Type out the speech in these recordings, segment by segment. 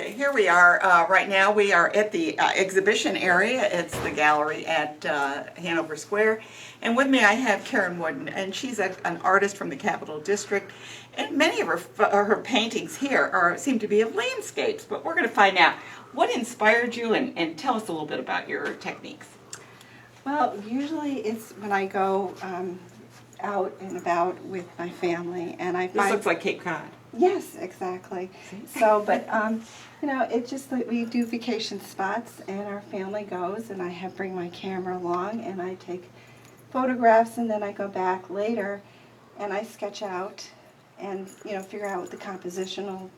Okay, here we are. Right now we are at the exhibition area. It's the gallery at Hanover Square. And with me I have Karen Woodin, and she's an artist from the Capital District. And many of her paintings here seem to be of landscapes, but we're going to find out what inspired you and tell us a little bit about your techniques. Well, usually it's when I go out and about with my family, and I find... This looks like Cape Cod. Yes, exactly. So, but, you know, it's just like we do vacation spots, and our family goes, and I bring my camera along, and I take photographs, and then I go back later, and I sketch out, and, you know, figure out what the compositional,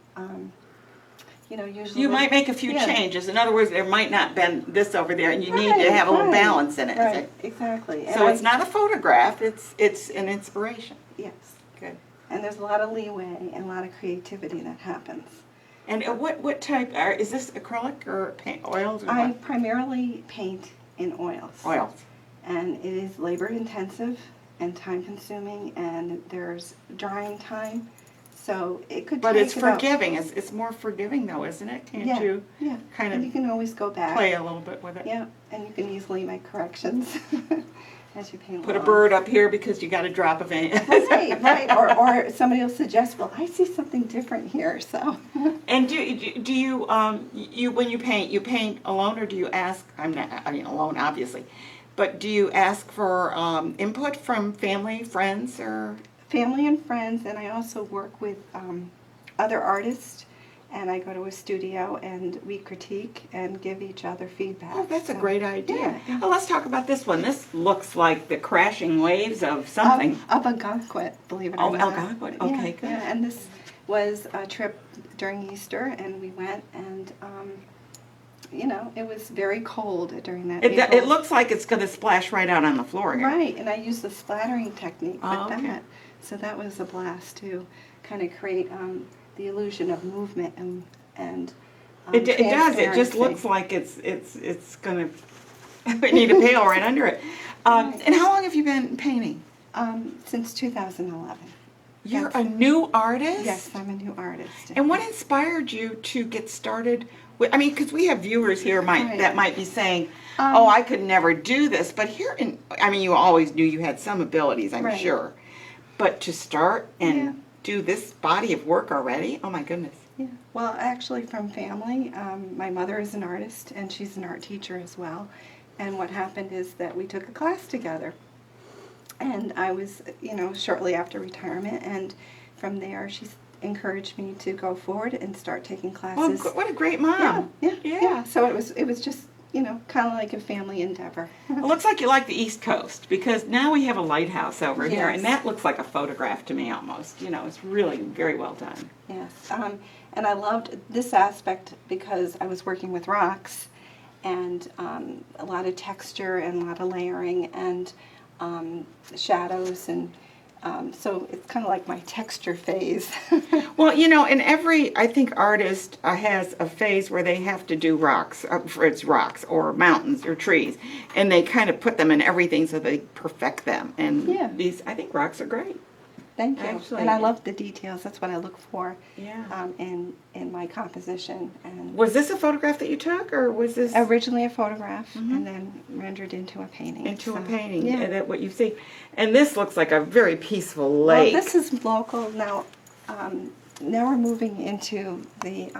you know, usually... You might make a few changes. In other words, there might not been this over there, and you need to have a little balance in it. Right, exactly. So it's not a photograph, it's an inspiration. Yes. Good. And there's a lot of leeway and a lot of creativity that happens. And what type, is this acrylic or oils? Or I what? primarily paint in oils. Oils. And it is labor intensive and time consuming, and there's drying time. So it could But take it's forgiving. It's more forgiving though, isn't it? Can't you kind and you of can always go back. play a little bit with it? Yeah, and you can easily make corrections as you paint Put a along. bird up here because you got a drop of it. Right. Or somebody will suggest, well, I see something different here, so. And do you when you paint alone, or do you ask? I mean alone, obviously, but do you ask for input from family, friends, or? Family and friends, and I also work with other artists, and I go to a studio and we critique and give each other feedback. Oh, that's a great idea. Yeah. Well, let's talk about this one. This looks like the crashing waves of something. Of Algonquin, believe it or not. Oh, Algonquin. Okay, good. Yeah, and this was a trip during Easter, and we went, and you know, it was very cold during that. It looks like it's going to splash right out on the floor here. Right, and I used the splattering technique with Oh, okay. that. So that was a blast to kind of create the illusion of movement and It does. It just transparency. looks like it's going to. We need a pail right under it. Right. And how long have you been painting? Since 2011. You're a new artist? Yes, I'm a new artist. And what inspired you to get started with, I mean, because we have viewers here that might be saying, oh, I could never do this. But I mean, you always knew you had some abilities, I'm sure. But to start and do this body of work already, oh my goodness. Yeah. Well, actually from family, my mother is an artist, and she's an art teacher as well. And what happened is that we took a class together. And I was, you know, shortly after retirement, and from there she encouraged me to go forward and start taking classes. Oh, what a great mom. Yeah. So it was just, you know, kind of like a family endeavor. It looks like you like the East Coast, because now we have a lighthouse over here, Yes. and that looks like a photograph to me almost. You know, it's really very well done. Yes, and I loved this aspect because I was working with rocks, and a lot of texture and a lot of layering and shadows, and so it's kind of like my texture phase. Well, you know, and every, I think, artist has a phase where they have to do rocks, for it's rocks or mountains or trees, and they kind of put them in everything so they perfect them. And these, I think rocks are great. Thank you. Actually, and I love the details. That's what I look for Yeah. in my composition. And Was this a photograph that you took, or was this originally a photograph, and then rendered into a painting. into a So, painting? Yeah. That what you see, and this looks like a very peaceful lake. Well, this is local now. Now we're moving into the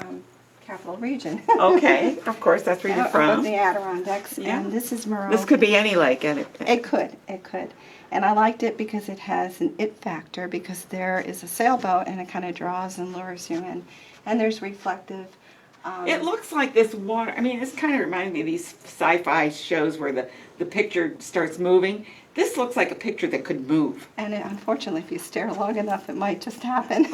capital region. Okay, of course, that's where you're Of from. the Adirondacks, Yeah. and this is Moreau. This could be any lake, and It could. And I liked it because it has an it factor, because there is a sailboat and it kind of draws and lures you in. And there's reflective. It looks like this water. I mean, this kind of reminds me of these sci-fi shows where the picture starts moving. This looks like a picture that could move. And unfortunately, if you stare long enough, it might just happen.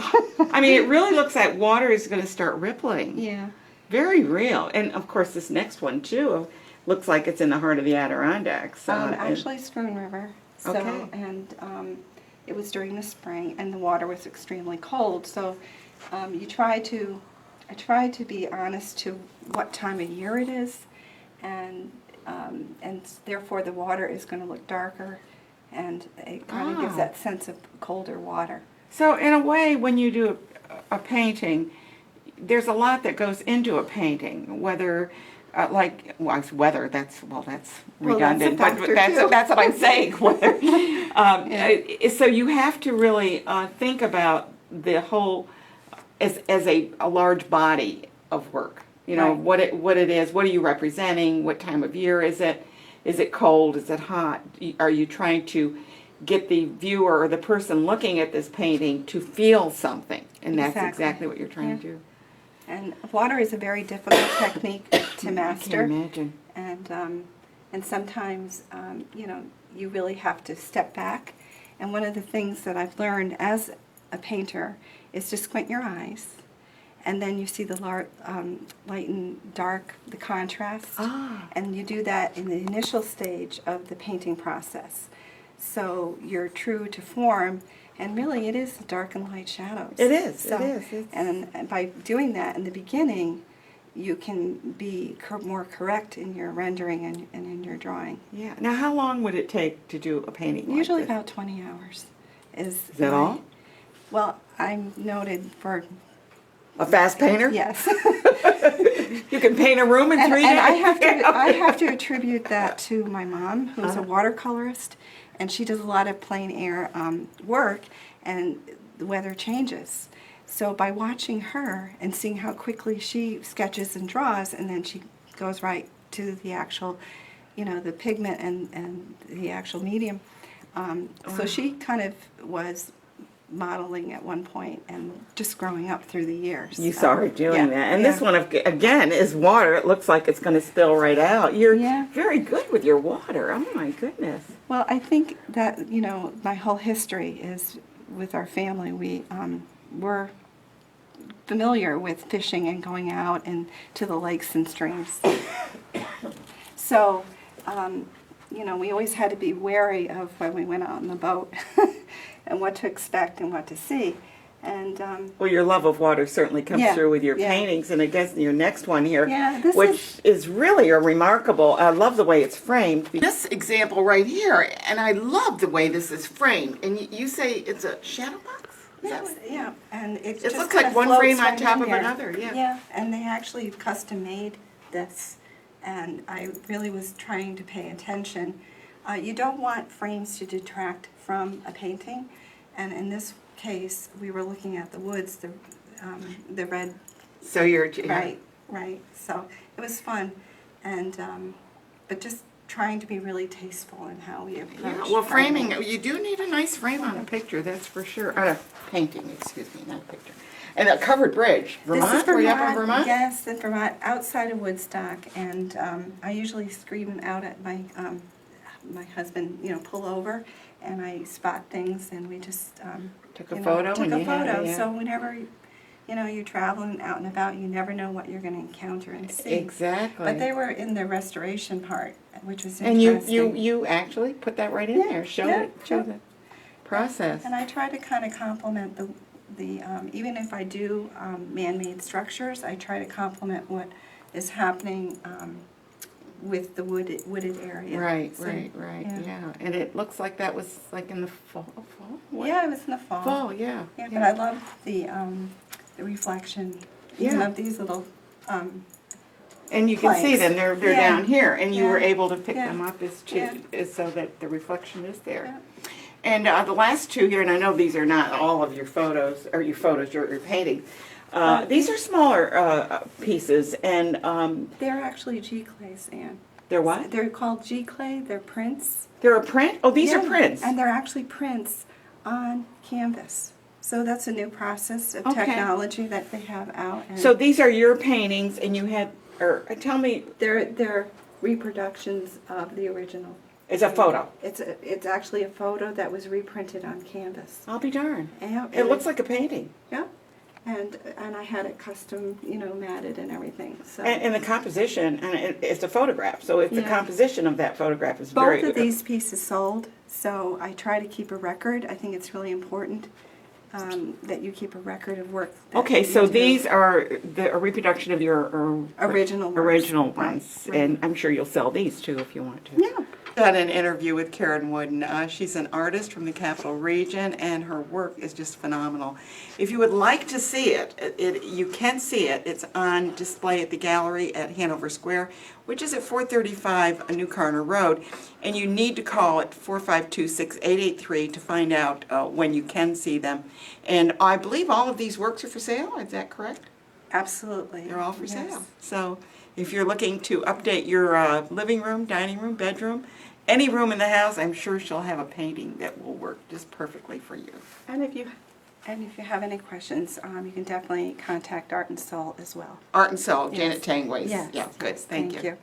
I mean, it really looks like water is going to start rippling. Yeah. Very real. And of course, this next one too looks like it's in the heart of the Adirondacks. Actually, Spoon River. So, Okay. And it was during the spring, and the water was extremely cold. So I try to be honest to what time of year it is, and therefore the water is going to look darker, and it kind of gives that sense of colder water. So in a way, when you do a painting, there's a lot that goes into a painting, whether that's redundant, that's a factor, too. that's what I'm saying. Whether, so you have to really think about the whole as a large body of work. You know, Right. what it is, what are you representing, what time of year is it cold, is it hot, are you trying to get the viewer or the person looking at this painting to feel something, and that's exactly what you're trying to do. And water is a very difficult technique to master. I can imagine. And sometimes, you really have to step back. And one of the things that I've learned as a painter is to squint your eyes, and then you see the light and dark, the contrast. And you do that in the initial stage of the painting process. So you're true to form, and really it is the dark and light shadows. It is, So, it is. And by doing that in the beginning, you can be more correct in your rendering and in your drawing. Yeah. Now, how long would it take to do a painting like Usually this? about 20 hours. Is that all? Well, I'm noted for... A fast painter? Yes. You can paint a room in 3 days? And I have to attribute that to my mom, who's a watercolorist, and she does a lot of plein air work, and the weather changes. So by watching her and seeing how quickly she sketches and draws, and then she goes right to the actual, the pigment and the actual medium. So she kind of was modeling at one point and just growing up through the years. You saw her doing that. And yeah. this one, again, is water. It looks like it's going to spill right out. You're Yeah. very good with your water. Oh, my goodness. Well, I think that, my whole history is with our family. We're familiar with fishing and going out and to the lakes and streams. So, we always had to be wary of when we went out on the boat and what to expect and what to see. And Well, your love of water certainly comes Yeah, through with your yeah. paintings, and I guess your next one here, Yeah, this which is really a remarkable. I love the way it's framed. This example right here, and I love the way this is framed. And you say it's a shadow box? Is that what- yeah, and it just looks kinda like one floats frame on right top in of there. another, yeah. Yeah, and they actually custom made this, and I really was trying to pay attention. You don't want frames to detract from a painting, and in this case, we were looking at the woods, the red. So you're Right. So it was fun, and but just trying to be really tasteful in how we approach. Yeah, well, framing, you do need a nice frame on a picture, that's for sure. On a painting, excuse me, not a picture. And a covered bridge. Vermont? This is Were you up in Vermont? Yes, in Vermont, outside of Woodstock, and I usually scream out at my husband, pull over, and I spot things, and we just Took a photo. Took and a you had it, photo. yeah. So whenever you're traveling out and about, you never know what you're going to encounter and see. Exactly. But they were in the restoration part, which was And interesting. you actually put that right in Yeah, there. Show yeah, the process. And I try to kind of complement the even if I do man-made structures, I try to complement what is happening with the wooded area. Right, So, yeah. And it looks like that was like in the fall. What? Yeah, it was in the fall. Fall, yeah. Yeah, but I love the reflection, even Yeah. of these little. And you can see planks. them, they're Yeah. down here, and you were Yeah. able to pick Yeah. them up as so that the reflection is there. Yeah. And the last two here, and I know these are not all of your photos, or your painting. These are smaller pieces, and They're actually G-clays, Anne. they're what? They're called G-clay. They're prints. They're a print? Oh, these are Yeah, prints. And they're actually prints on canvas. So that's a new process of Okay. technology that they have out. And So these are your paintings, and you had, or tell me, they're reproductions of the original. it's a photo. It's actually a photo that was reprinted on canvas. I'll be darned. Yeah, It looks like a painting. Yeah, and I had it custom, matted and everything. So And the composition, and it's a photograph, so the Yeah. composition of that photograph is very both of good. these pieces sold. So I try to keep a record. I think it's really important that you keep a record of work. that Okay, you so do. these are a reproduction of your Original works. original Right, ones, right. and I'm sure you'll sell these too if you want to. Yeah. done an interview with Karen Woodin. She's an artist from the Capital Region, and her work is just phenomenal. If you would like to see it, you can see it. It's on display at the gallery at Hanover Square, which is at 435 New Carner Road. And you need to call at 452-6883 to find out when you can see them. And I believe all of these works are for sale. Is that correct? Absolutely. They're all for Yes. sale. So if you're looking to update your living room, dining room, bedroom, any room in the house, I'm sure she'll have a painting that will work just perfectly for you. And if you have any questions, you can definitely contact Art and Soul as well. Art and Soul, Yes. Janet Tangways. Yes, Yeah, good. yes, Thank you. you.